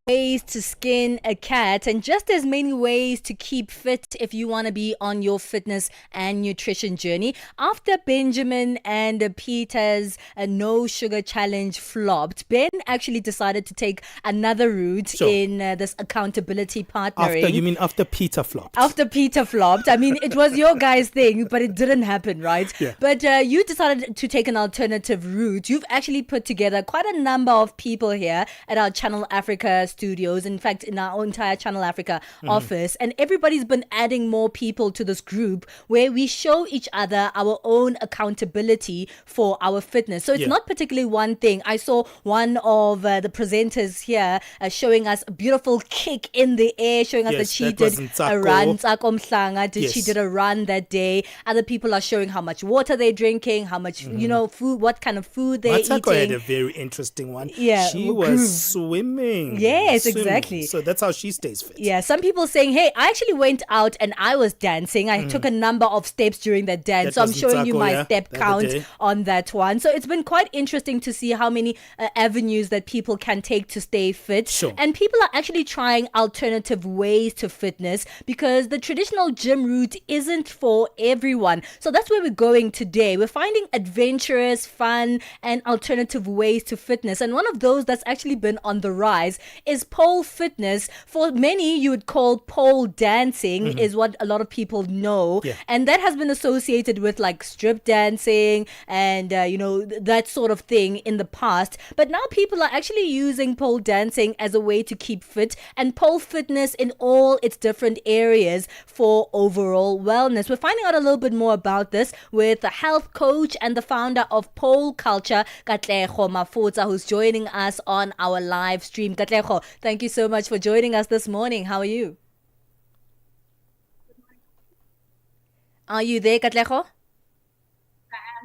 ways to skin a cat and just as many ways to keep fit if you want to be on your fitness and nutrition journey. After Benjamin and Peter's no sugar challenge flopped, Ben actually decided to take another route in this accountability partnering. After Peter flopped? After Peter flopped. I mean, it was your guys' thing, but it didn't happen, right? Yeah. But you decided to take an alternative route. You've actually put together quite a number of people here at our Channel Africa studios, in fact in our entire Channel Africa office, and everybody's been adding more people to this group where we show each other our own accountability for our fitness. So it's not particularly one thing. I saw one of the presenters here showing us a beautiful kick in the air, showing us that she did a run. She did a run that day. Other people are showing how much water they're drinking, how much food, what kind of food they're eating. Had a very interesting one. Yeah, she was swimming. Yes, exactly. So that's how she stays fit. Yeah, some people saying, hey, I actually went out and I was dancing. I took a number of steps during that dance. So I'm showing you my step count on that one. So it's been quite interesting to see how many avenues that people can take to stay fit. Sure. And people are actually trying alternative ways to fitness because the traditional gym route isn't for everyone. So that's where we're going today. We're finding adventurous, fun, and alternative ways to fitness. And one of those that's actually been on the rise is pole fitness. For many, you would call pole dancing is what a lot of people know. Yeah. And that has been associated with like strip dancing and, that sort of thing in the past. But now people are actually using pole dancing as a way to keep fit and pole fitness in all its different areas for overall wellness. We're finding out a little bit more about this with a health coach and the founder of Pole Culture, Katlego Mafotsa, who's joining us on our live stream. Katlego, thank you so much for joining us this morning. How are you? Are you there, Katlego?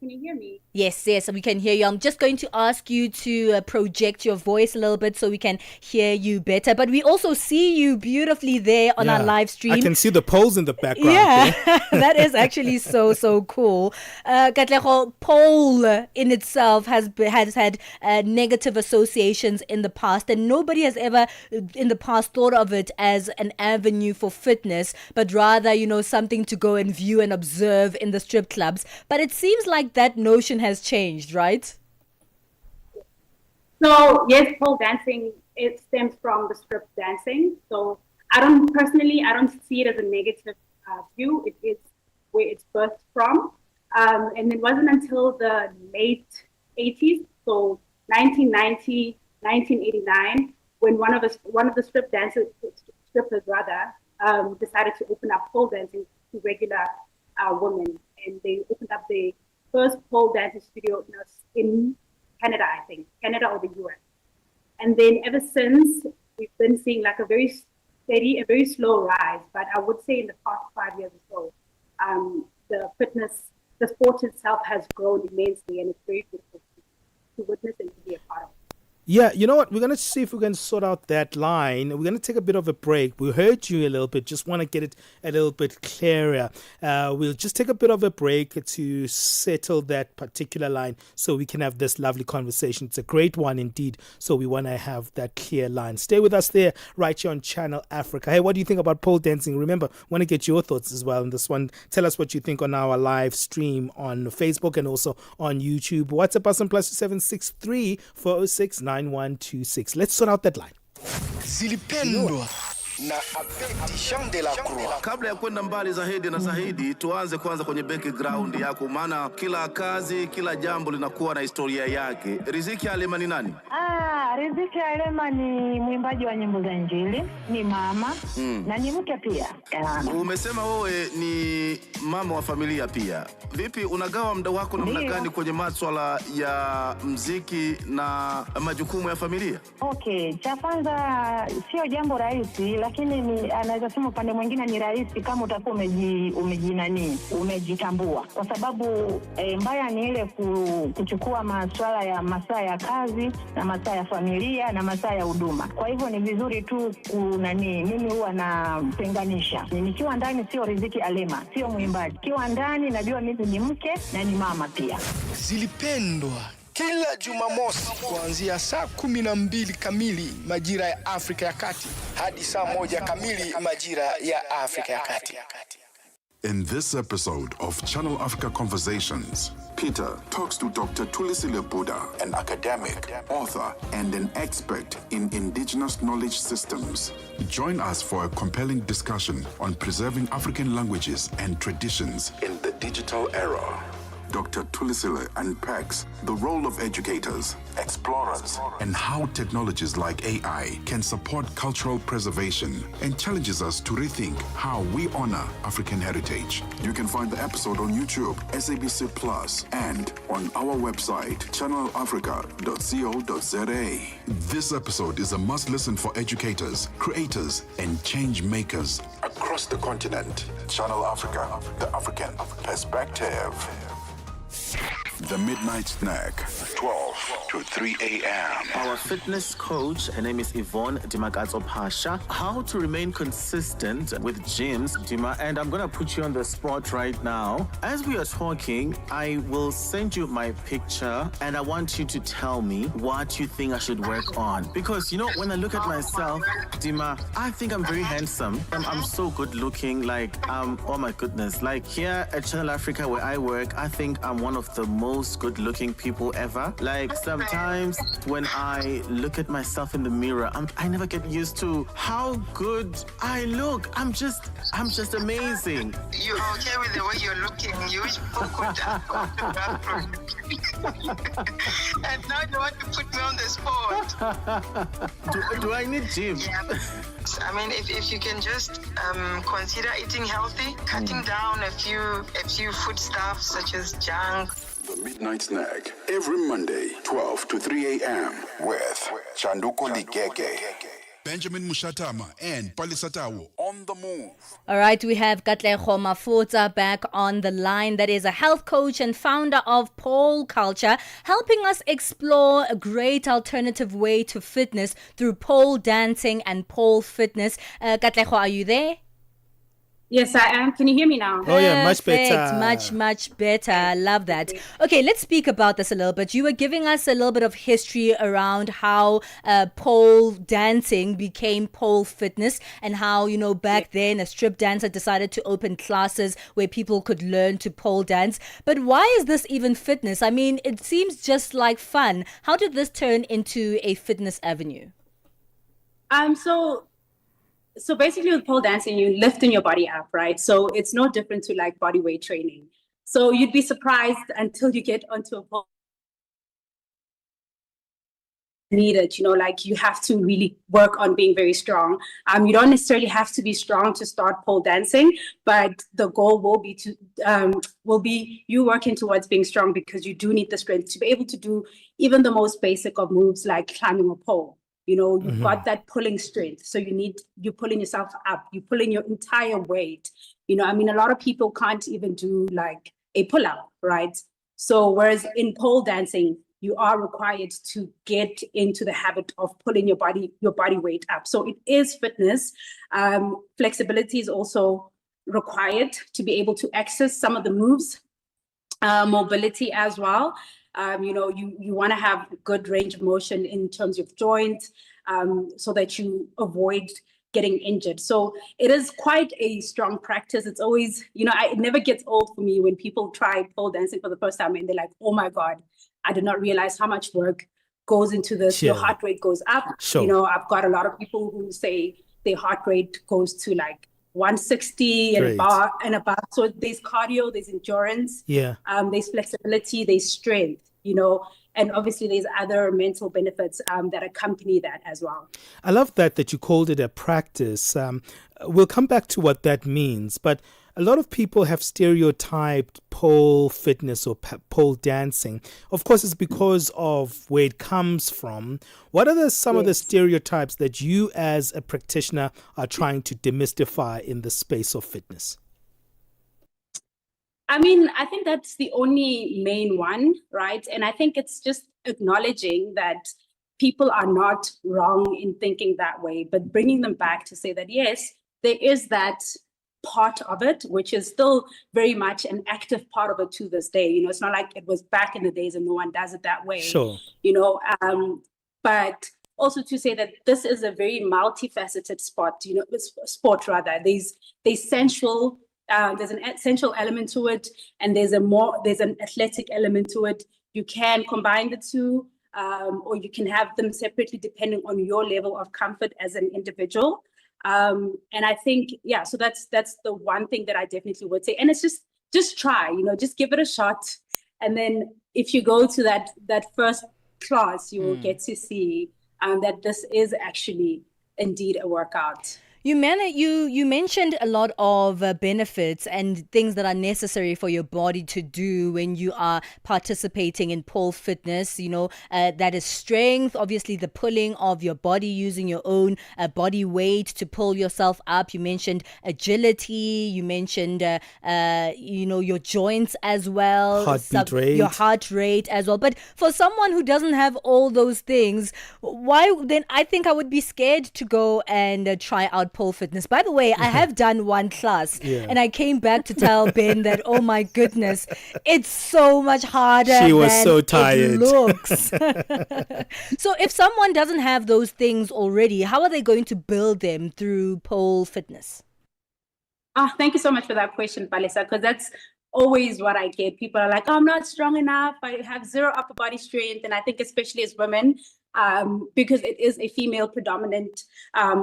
Can you hear me? Yes, we can hear you. I'm just going to ask you to project your voice a little bit so we can hear you better. But we also see you beautifully there on our live stream. I can see the poles in the background. Yeah, that is actually so cool. Katlego, pole in itself has had negative associations in the past, and nobody has ever in the past thought of it as an avenue for fitness, but rather, something to go and view and observe in the strip clubs. But it seems like that notion has changed, right? So yes, pole dancing, it stems from the strip dancing. So I don't see it as a negative view. It is where it's birthed from. And it wasn't until the late 80s, so 1990, 1989, when one of the strippers decided to open up pole dancing to regular women. And they opened up the first pole dancing studio in Canada, I think, Canada or the US. And then ever since, we've been seeing like a very steady, a very slow rise. But I would say in the past 5 years or so, the sport itself has grown immensely, and it's very beautiful to witness and to be a part of. Yeah, you know what? We're going to see if we can sort out that line. We're going to take a bit of a break. We heard you a little bit. Just want to get it a little bit clearer. We'll just take a bit of a break to settle that particular line so we can have this lovely conversation. It's a great one indeed. So we want to have that clear line. Stay with us there right here on Channel Africa. Hey, what do you think about pole dancing? Remember, want to get your thoughts as well on this one. Tell us what you think on our live stream on Facebook and also on YouTube. WhatsApp us on +763 406 9126. Let's sort out that line. Zilipendwa na Abedi Jean de la Croix. Kabla ya kwenda mbali zaidi, tuanze kwanza kwenye background yako, maana kila kazi, kila jambo linakuwa na historia yake. Riziki Alema ni nani? Riziki Alema ni mwimbaji wa nyimbo za Injili, ni mama na ni mke pia. Umesema wewe ni mama wa familia pia. Vipi unagawa muda wako namna gani kwenye masuala ya muziki na majukumu ya familia? Okay, cha kwanza sio jambo rahisi, lakini anaweza sema upande mwingine ni rahisi kama utakuwa umejitambua. Kwa sababu mbaya ni ile kuchukua masuala ya masaa ya kazi na masaa ya familia na masaa ya huduma. Kwa hivyo ni vizuri tu mimi huwa natenganisha. Nikiwa ndani sio Riziki Alema, sio mwimbaji. Nikiwa ndani najua mimi ni mke na ni mama pia. Zilipendwa kila Jumamosi kuanzia saa 12 kamili majira ya Afrika ya Kati hadi saa 1 kamili majira ya Afrika ya Kati. In this episode of Channel Africa Conversations, Peter talks to Dr. Tulisile Buddha, an academic, author, and an expert in indigenous knowledge systems. Join us for a compelling discussion on preserving African languages and traditions in the digital era. Dr. Tulisile unpacks the role of educators, explorers, and how technologies like AI can support cultural preservation, and challenges us to rethink how we honor African heritage. You can find the episode on YouTube, SABC Plus, and on our website, channelafrica.co.za. This episode is a must-listen for educators, creators, and change makers across the continent. Channel Africa, the African perspective. The Midnight Snack, 12 to 3 a.m. Our fitness coach, her name is Yvonne Dimakato Pasha. How to remain consistent with gyms, Dima, and I'm going to put you on the spot right now. As we are talking, I will send you my picture and I want you to tell me what you think I should work on. Because, you know, when I look at myself, Dima, I think I'm very handsome. I'm so good looking, like, oh my goodness. Like here at Channel Africa where I work, I think I'm one of the most good-looking people ever. Like sometimes when I look at myself in the mirror, I never get used to how good I look. I'm just amazing. You're okay with the way you're looking. You wish people could and now you want to put me on the spot. Do I need gym? Yeah. I mean, if you can just consider eating healthy, cutting down a few foodstuffs such as junk. The Midnight Snack, every Monday, 12 to 3 a.m. with Chanduko Ligege, Benjamin Moshatama, and Palesa on the move. All right, we have Katlego Mafotsa back on the line. That is a health coach and founder of Pole Culture, helping us explore a great alternative way to fitness through pole dancing and pole fitness. Katlego, are you there? Yes, I am. Can you hear me now? Oh, yeah, much Perfect. better. Much better. I love that. Okay, let's speak about this a little bit. You were giving us a little bit of history around how pole dancing became pole fitness and how, you know, back then a strip dancer decided to open classes where people could learn to pole dance. But why is this even fitness? I mean, it seems just like fun. How did this turn into a fitness avenue? So basically with pole dancing, you lifting your body up, right? So it's no different to like body weight training. So you'd be surprised until you get onto a pole. Needed, you know, like you have to really work on being very strong. You don't necessarily have to be strong to start pole dancing, but the goal will be you working towards being strong, because you do need the strength to be able to do even the most basic of moves like climbing a pole. You know, you've got that pulling strength. So you're pulling yourself up, you're pulling your entire weight. You know, I mean, a lot of people can't even do like a pull-up, right? So whereas in pole dancing, you are required to get into the habit of pulling your body weight up. So it is fitness. Flexibility is also required to be able to access some of the moves, mobility as well. You know, you want to have good range of motion in terms of joints, so that you avoid getting injured. So it is quite a strong practice. It's always, you know, it never gets old for me when people try pole dancing for the first time and they're like, oh my God, I did not realize how much work goes into this. Sure. Your heart rate goes up. Sure. You know, I've got a lot of people who say their heart rate goes to like 160 and above. So there's cardio, there's endurance, there's flexibility, there's strength, you know, and obviously there's other mental benefits that accompany that as well. I love that you called it a practice. We'll come back to what that means, but a lot of people have stereotyped pole fitness or pole dancing. Of course, it's because of where it comes from. What are some of the stereotypes that you as a practitioner are trying to demystify in the space of fitness? I mean, I think that's the only main one, right? And I think it's just acknowledging that people are not wrong in thinking that way, but bringing them back to say that, yes, there is that part of it, which is still very much an active part of it to this day. It's not like it was back in the days and no one does it that way. Sure. But also to say that this is a very multifaceted sport rather. There's sensual, there's an essential element to it, and there's an athletic element to it. You can combine the two, or you can have them separately depending on your level of comfort as an individual. And I think, so that's the one thing that I definitely would say. And it's just try, just give it a shot. And then if you go to that first class, you will get to see that this is actually indeed a workout. You mentioned a lot of benefits and things that are necessary for your body to do when you are participating in pole fitness. That is strength, obviously the pulling of your body, using your own body weight to pull yourself up. You mentioned agility. You mentioned, your joints as well. Heartbeat rate. Your heart rate as well. But for someone who doesn't have all those things, why then? I think I would be scared to go and try out pole fitness. By the way, I have done one class and I came back to tell Ben that, oh my goodness, it's so much harder. She was than so tired. It looks. So if someone doesn't have those things already, how are they going to build them through pole fitness? Thank you so much for that question, Palesa, because that's always what I get. People are like, I'm not strong enough. I have zero upper body strength. And I think especially as women, because it is a female predominant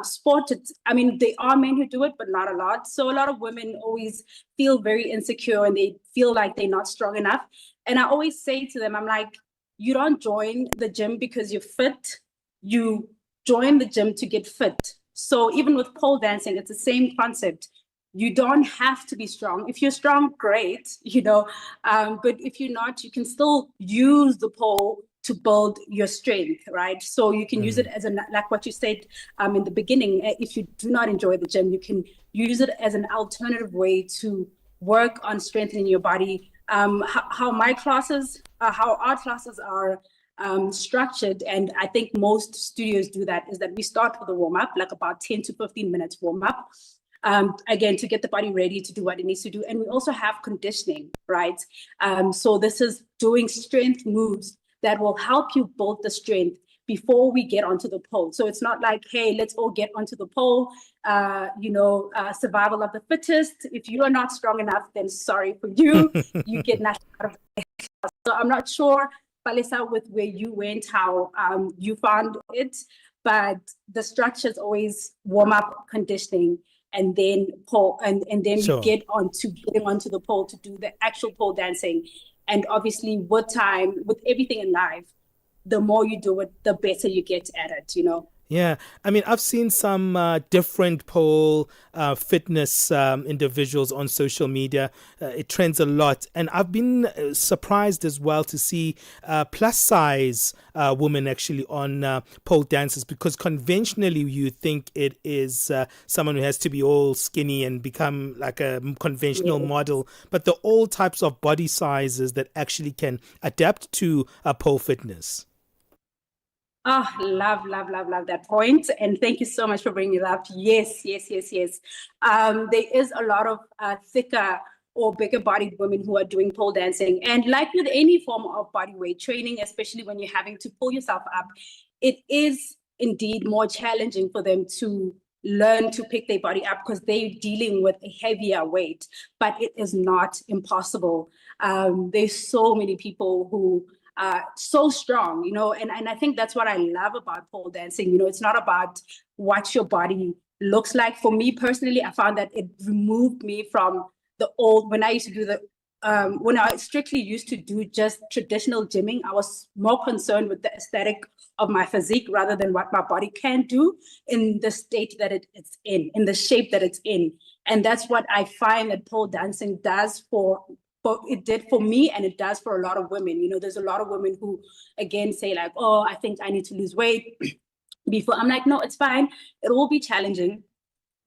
sport. There are men who do it, but not a lot. So a lot of women always feel very insecure and they feel like they're not strong enough. And I always say to them, I'm like, you don't join the gym because you're fit. You join the gym to get fit. So even with pole dancing, it's the same concept. You don't have to be strong. If you're strong, great, but if you're not, you can still use the pole to build your strength, right? So you can use it as like what you said in the beginning, if you do not enjoy the gym, you can use it as an alternative way to work on strengthening your body. How our classes are structured, and I think most studios do that, is that we start with a warm-up, like about 10 to 15 minutes warm-up. Again, to get the body ready to do what it needs to do. And we also have conditioning, right? So this is doing strength moves that will help you build the strength before we get onto the pole. So it's not like, hey, let's all get onto the pole, survival of the fittest. If you are not strong enough, then sorry for you. You get nothing out of it. So I'm not sure, Palesa, with where you went, how you found it, but the structure is always warm-up, conditioning, and then pole, and then Sure. you get getting onto the pole to do the actual pole dancing. And obviously with time, with everything in life, the more you do it, the better you get at it, Yeah, I've seen some different pole fitness individuals on social media. It trends a lot. And I've been surprised as well to see plus size women actually on pole dances, because conventionally you think it is someone who has to be all skinny and become like a conventional model. But there are all types of body sizes that actually can adapt to pole fitness. Love that point. And thank you so much for bringing it up. Yes. There is a lot of thicker or bigger bodied women who are doing pole dancing. And like with any form of body weight training, especially when you're having to pull yourself up, it is indeed more challenging for them to learn to pick their body up because they're dealing with a heavier weight. But it is not impossible. There's so many people who so strong, and I think that's what I love about pole dancing. It's not about what your body looks like. For me personally, I found that it removed me from the old, when I used to do when I strictly used to do just traditional gymming, I was more concerned with the aesthetic of my physique rather than what my body can do in the state that it's in the shape that it's in. And that's what I find that pole dancing does it did for me, and it does for a lot of women. There's a lot of women who, again, say like, oh, I think I need to lose weight before. I'm like, no, it's fine. It will be challenging,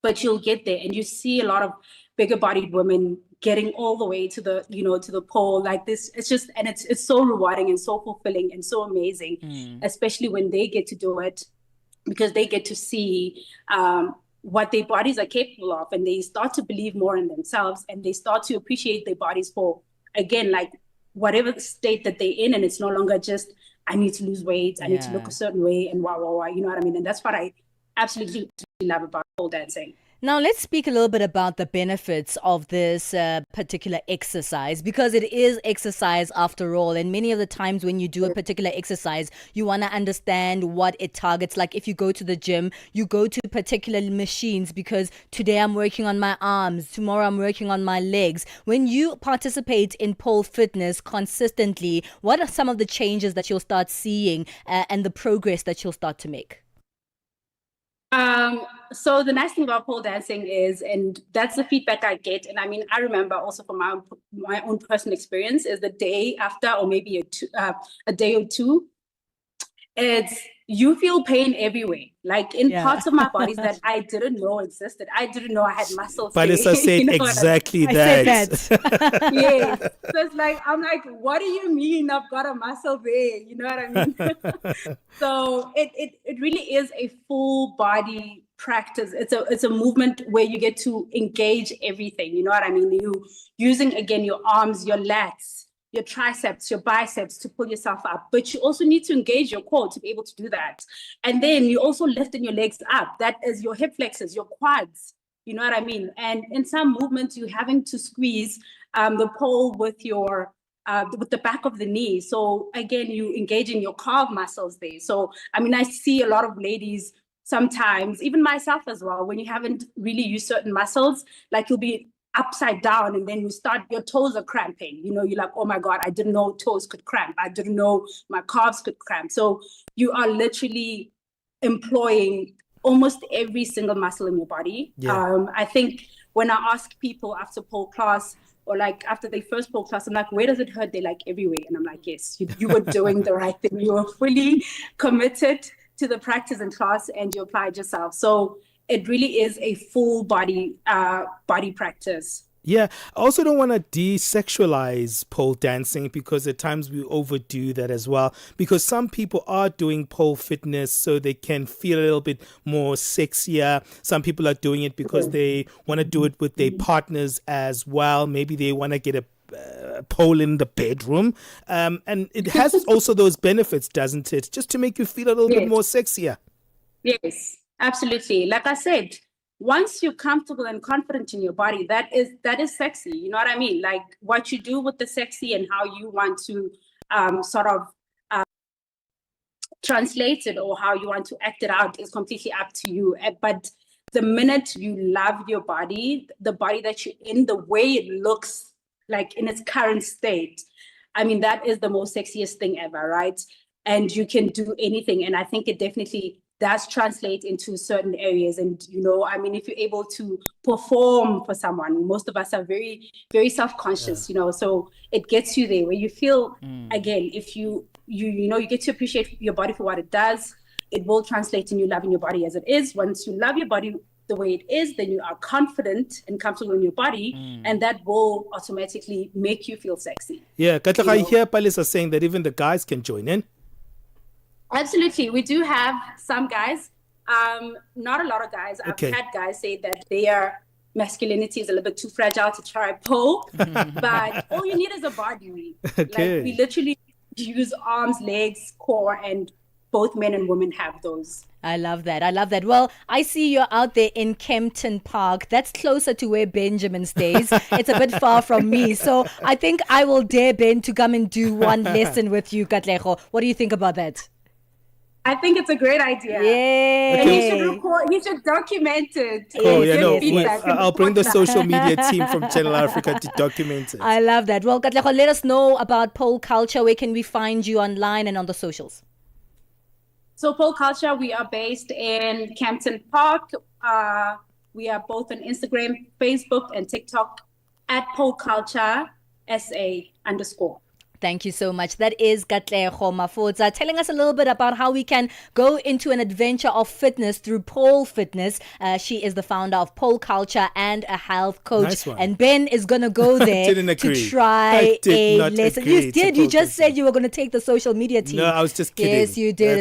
but you'll get there. And you see a lot of bigger bodied women getting all the way to the, to the pole like this. It's just, and it's so rewarding and so fulfilling and so amazing, especially when they get to do it, because they get to see, what their bodies are capable of, and they start to believe more in themselves, and they start to appreciate their bodies for, again, like whatever state that they're in, and it's no longer just, I need to lose weight, I need to look a certain way, and wow, you know what I mean? And that's what I absolutely love about pole dancing. Now, let's speak a little bit about the benefits of this particular exercise, because it is exercise after all. And many of the times when you do a particular exercise, you want to understand what it targets. Like if you go to the gym, you go to particular machines because today I'm working on my arms, tomorrow I'm working on my legs. When you participate in pole fitness consistently, what are some of the changes that you'll start seeing and the progress that you'll start to make? So the nice thing about pole dancing is, and that's the feedback I get, and I mean, I remember also from my own personal experience, is the day after, or maybe a day or two, it's, you feel pain everywhere, like in parts of my bodies that I didn't know existed. I didn't know I had muscles. Palesa said exactly that. I said that. Yes. So it's like, I'm like, what do you mean I've got a muscle there? You know what I mean? So it really is a full body practice. It's a movement where you get to engage everything. You know what I mean? You using, again, your arms, your lats, your triceps, your biceps to pull yourself up, but you also need to engage your core to be able to do that. And then you also lifting your legs up. That is your hip flexors, your quads. You know what I mean? And in some movements, you're having to squeeze the pole with your with the back of the knee. So again, you engaging your calf muscles there. So I mean, I see a lot of ladies sometimes, even myself as well, when you haven't really used certain muscles, like you'll be upside down and then you start, your toes are cramping. You know, you're like, oh my God, I didn't know toes could cramp. I didn't know my calves could cramp. So you are literally employing almost every single muscle in your body. I think when I ask people after pole class, or like after their first pole class, I'm like, where does it hurt? They're like, everywhere. And I'm like, yes, you were doing the right thing. You were fully committed to the practice in class and you applied yourself. So it really is a full body practice. Yeah, I also don't want to desexualize pole dancing, because at times we overdo that as well, because some people are doing pole fitness so they can feel a little bit more sexier. Some people are doing it because they want to do it with their partners as well. Maybe they want to get a pole in the bedroom. And it has also those benefits, doesn't it? Just to make you feel a little bit more sexier. Yes, absolutely. Like I said, once you're comfortable and confident in your body, that is sexy. You know what I mean? Like what you do with the sexy and how you want to sort of translate it or how you want to act it out is completely up to you. But the minute you love your body, the body that you're in, the way it looks like in its current state, I mean, that is the most sexiest thing ever, right? And you can do anything. And I think it definitely does translate into certain areas. And, you know, I mean, if you're able to perform for someone, most of us are very, very self-conscious, you know, so it gets you there where you feel, again, if you get to appreciate your body for what it does, it will translate in you loving your body as it is. Once you love your body the way it is, then you are confident and comfortable in your body, and that will automatically make you feel sexy. Yeah, Katlego, I hear Palesa saying that even the guys can join in. Absolutely. We do have some guys, not a lot of guys. I've had guys say that their masculinity is a little bit too fragile to try pole, but all you need is a body. Like we literally use arms, legs, core, and both men and women have those. I love that. I love that. Well, I see you're out there in Kempton Park. That's closer to where Benjamin stays. It's a bit far from me. So I think I will dare Ben to come and do one lesson with you, Katlego. What do you think about that? I think it's a great idea. Yeah. And you should document it. I'll bring the social media team from Channel Africa to document it. I love that. Well, Katlego, let us know about pole culture. Where can we find you online and on the socials? So Pole Culture, we are based in Kempton Park. We are both on Instagram, Facebook, and TikTok at Pole Culture SA_. Thank you so much. That is Katlego Mafotsa telling us a little bit about how we can go into an adventure of fitness through pole fitness. She is the founder of Pole Culture and a health coach. Nice one. And Ben is going to go there to try a lesson. You did. You just said you were going to take the social media team. No, I was just kidding. Yes, you did.